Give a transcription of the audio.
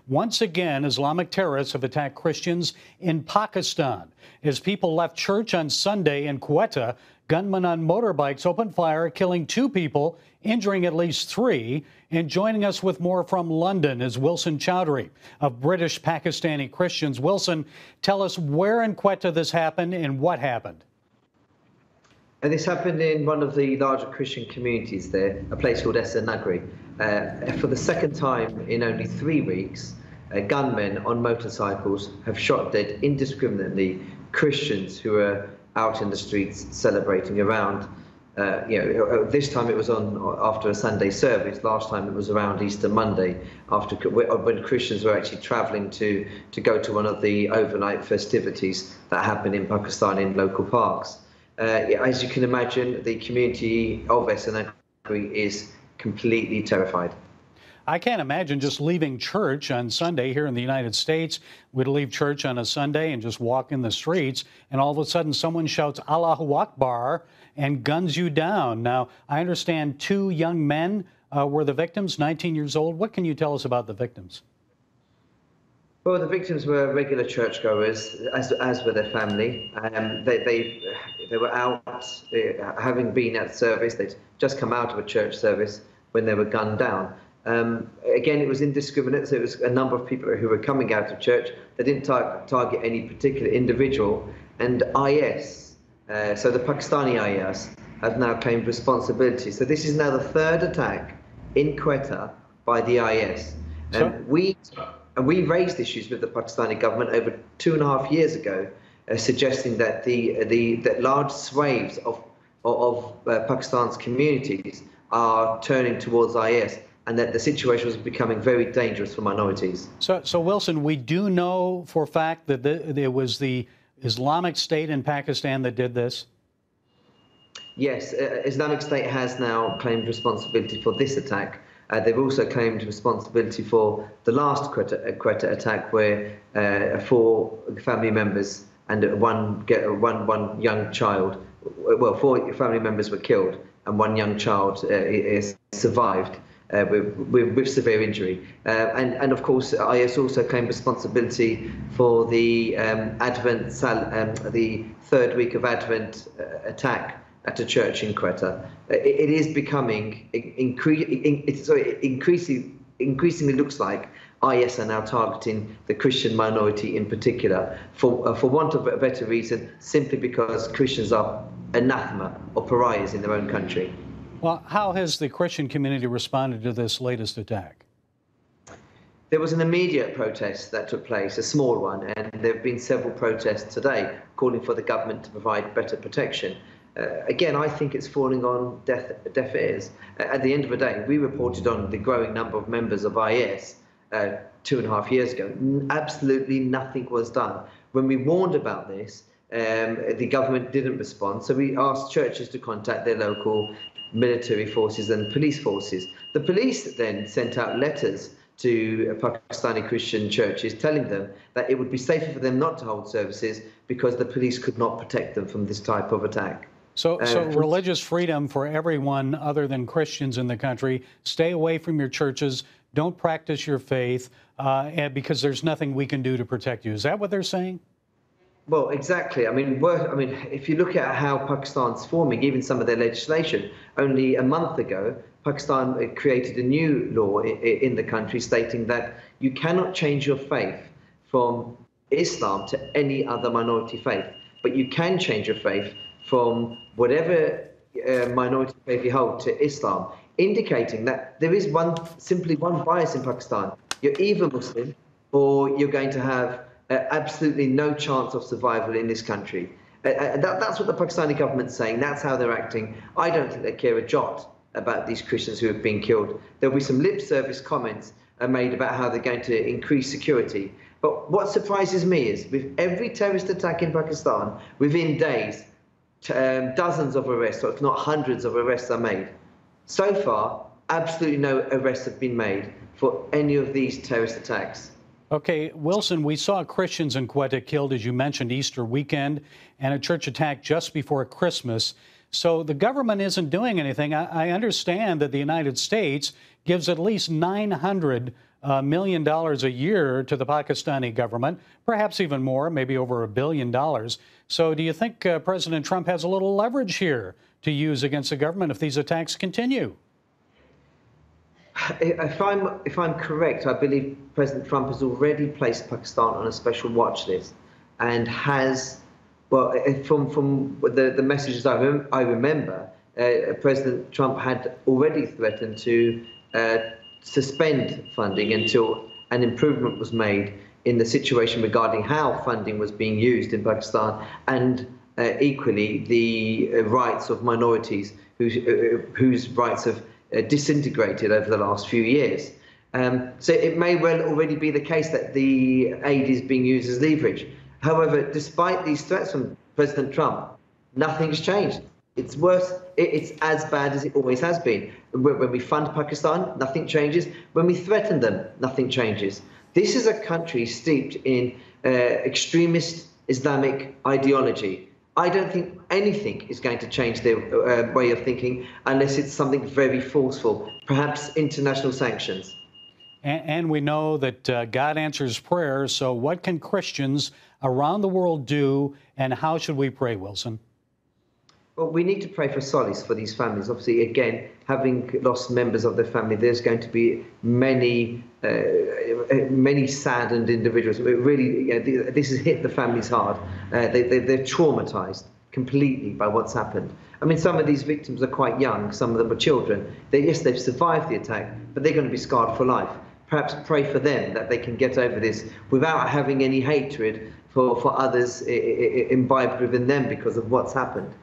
Once again, Islamic terrorists have attacked Christians in Pakistan. As people left church on Sunday in Quetta, gunmen on motorbikes opened fire, killing 2 people, injuring at least 3. And joining us with more from London is Wilson Chowdhury of British Pakistani Christians. Wilson, tell us where in Quetta this happened and what happened. And this happened in one of the larger Christian communities there, a place called Nagri. For the second time in only 3 weeks, gunmen on motorcycles have shot dead indiscriminately Christians who are out in the streets celebrating around. This time it was after a Sunday service. Last time it was around Easter Monday, when Christians were actually travelling to go to one of the overnight festivities that happen in Pakistan in local parks. As you can imagine, the community of Nagri is completely terrified. I can't imagine just leaving church on Sunday here in the United States. We'd leave church on a Sunday and just walk in the streets, and all of a sudden someone shouts Allahu Akbar and guns you down. Now, I understand 2 young men were the victims, 19 years old. What can you tell us about the victims? Well, the victims were regular churchgoers, as were their family. They were out, having been at service. They'd just come out of a church service when they were gunned down. Again, it was indiscriminate, so it was a number of people who were coming out of church. They didn't target any particular individual. And IS, so the Pakistani IS, have now claimed responsibility. So this is now the 3rd attack in Quetta by the IS. We raised issues with the Pakistani government over 2.5 years ago, suggesting that that large swathes of Pakistan's communities are turning towards IS, and that the situation was becoming very dangerous for minorities. So Wilson, we do know for a fact that it was the Islamic State in Pakistan that did this? Yes, Islamic State has now claimed responsibility for this attack. They've also claimed responsibility for the last Quetta attack, where 4 family members and one young child, well, 4 family members were killed and 1 young child survived with severe injury. And of course, IS also claimed responsibility for the the 3rd week of Advent attack at a church in Quetta. It is becoming increasingly looks like IS are now targeting the Christian minority in particular, for want of a better reason, simply because Christians are anathema or pariahs in their own country. Well, how has the Christian community responded to this latest attack? There was an immediate protest that took place, a small one, and there have been several protests today calling for the government to provide better protection. Again, I think it's falling on deaf ears. At the end of the day, we reported on the growing number of members of IS 2.5 years ago. Absolutely nothing was done. When we warned about this, the government didn't respond, so we asked churches to contact their local military forces and police forces. The police then sent out letters to Pakistani Christian churches telling them that it would be safer for them not to hold services because the police could not protect them from this type of attack. So religious freedom for everyone other than Christians in the country. Stay away from your churches. Don't practice your faith because there's nothing we can do to protect you. Is that what they're saying? Well, exactly. I mean, if you look at how Pakistan's forming, even some of their legislation, only a month ago, Pakistan created a new law in the country stating that you cannot change your faith from Islam to any other minority faith, but you can change your faith from whatever minority faith you hold to Islam, indicating that there is simply one bias in Pakistan. You're either Muslim or you're going to have absolutely no chance of survival in this country. That's what the Pakistani government's saying. That's how they're acting. I don't think they care a jot about these Christians who have been killed. There'll be some lip service comments made about how they're going to increase security. But what surprises me is with every terrorist attack in Pakistan, within days, dozens of arrests, or if not hundreds of arrests, are made. So far, absolutely no arrests have been made for any of these terrorist attacks. Okay, Wilson, we saw Christians in Quetta killed, as you mentioned, Easter weekend, and a church attack just before Christmas. So the government isn't doing anything. I understand that the United States gives at least 900 $1 million a year to the Pakistani government, perhaps even more, maybe over $1 billion. So do you think President Trump has a little leverage here to use against the government if these attacks continue? If I'm correct, I believe President Trump has already placed Pakistan on a special watch list and has, well, from the messages I remember, President Trump had already threatened to suspend funding until an improvement was made in the situation regarding how funding was being used in Pakistan, and equally the rights of minorities whose rights have disintegrated over the last few years. So it may well already be the case that the aid is being used as leverage. However, despite these threats from President Trump, nothing's changed. It's worse. It's as bad as it always has been. When we fund Pakistan, nothing changes. When we threaten them, nothing changes. This is a country steeped in extremist Islamic ideology. I don't think anything is going to change their way of thinking unless it's something very forceful, perhaps international sanctions. And we know that God answers prayer. So what can Christians around the world do, and how should we pray, Wilson? Well, we need to pray for solace for these families. Obviously, again, having lost members of their family, there's going to be many saddened individuals. It really, this has hit the families hard. They're traumatized completely by what's happened. I mean, some of these victims are quite young. Some of them are children. Yes, they've survived the attack, but they're going to be scarred for life. Perhaps pray for them that they can get over this without having any hatred for others imbibed within them because of what's happened.